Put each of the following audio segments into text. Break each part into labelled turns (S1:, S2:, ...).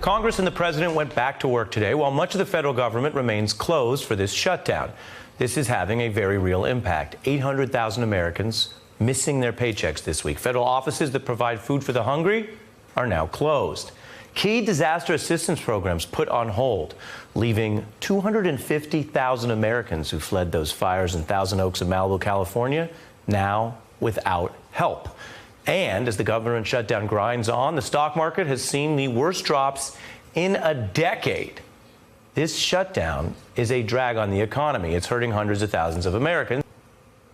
S1: Congress and the president went back to work today while much of the federal government remains closed for this shutdown. This is having a very real impact. 800,000 Americans missing their paychecks this week. Federal offices that provide food for the hungry are now closed. Key disaster assistance programs put on hold, leaving 250,000 Americans who fled those fires in Thousand Oaks and Malibu, California, now without help. And as the government shutdown grinds on, the stock market has seen the worst drops in a decade. This shutdown is a drag on the economy. It's hurting hundreds of thousands of Americans.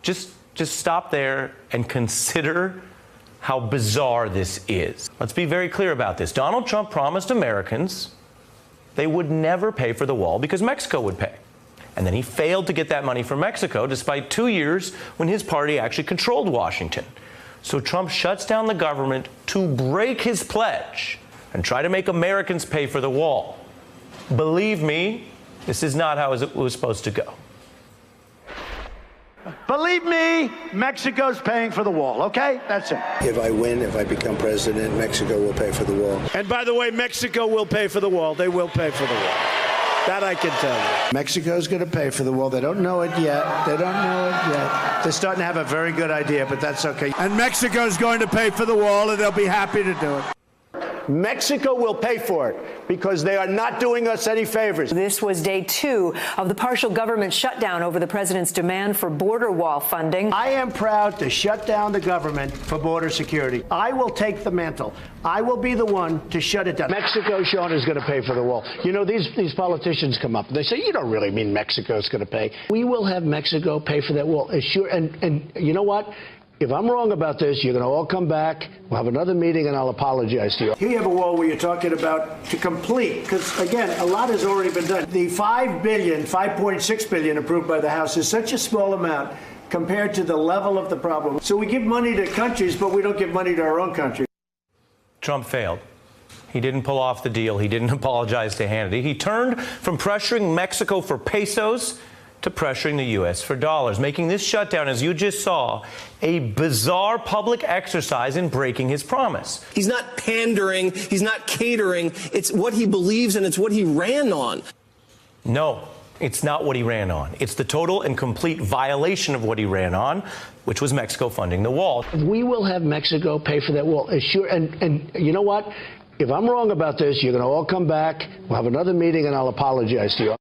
S1: Just stop there and consider how bizarre this is. Let's be very clear about this. Donald Trump promised Americans they would never pay for the wall because Mexico would pay. And then he failed to get that money from Mexico despite 2 years when his party actually controlled Washington. So Trump shuts down the government to break his pledge and try to make Americans pay for the wall. Believe me, this is not how it was supposed to go.
S2: Believe me, Mexico's paying for the wall, okay? That's it.
S3: If I win, if I become president, Mexico will pay for the wall.
S2: And by the way, Mexico will pay for the wall. They will pay for the wall. That I can tell you.
S3: Mexico's going to pay for the wall. They don't know it yet. They don't know it yet.
S2: They're starting to have a very good idea, but that's okay. And Mexico's going to pay for the wall, and they'll be happy to do it. Mexico will pay for it because they are not doing us any favors.
S4: This was day 2 of the partial government shutdown over the president's demand for border wall funding.
S2: I am proud to shut down the government for border security. I will take the mantle. I will be the one to shut it down. Mexico, Sean, is going to pay for the wall. You know, these politicians come up and they say, you don't really mean Mexico's going to pay. We will have Mexico pay for that wall. Sure. And you know what? If I'm wrong about this, you're going to all come back. We'll have another meeting, and I'll apologize to you. Here you have a wall where you're talking about to complete, because, again, a lot has already been done. The $5.6 billion approved by the House is such a small amount compared to the level of the problem. So we give money to countries, but we don't give money to our own country.
S1: Trump failed. He didn't pull off the deal. He didn't apologize to Hannity. He turned from pressuring Mexico for pesos to pressuring the U.S. for dollars, making this shutdown, as you just saw, a bizarre public exercise in breaking his promise.
S5: He's not pandering. He's not catering. It's what he believes and it's what he ran on.
S1: No, it's not what he ran on. It's the total and complete violation of what he ran on, which was Mexico funding the wall.
S2: We will have Mexico pay for that wall. Sure. And you know what? If I'm wrong about this, you're going to all come back. We'll have another meeting, and I'll apologize to you.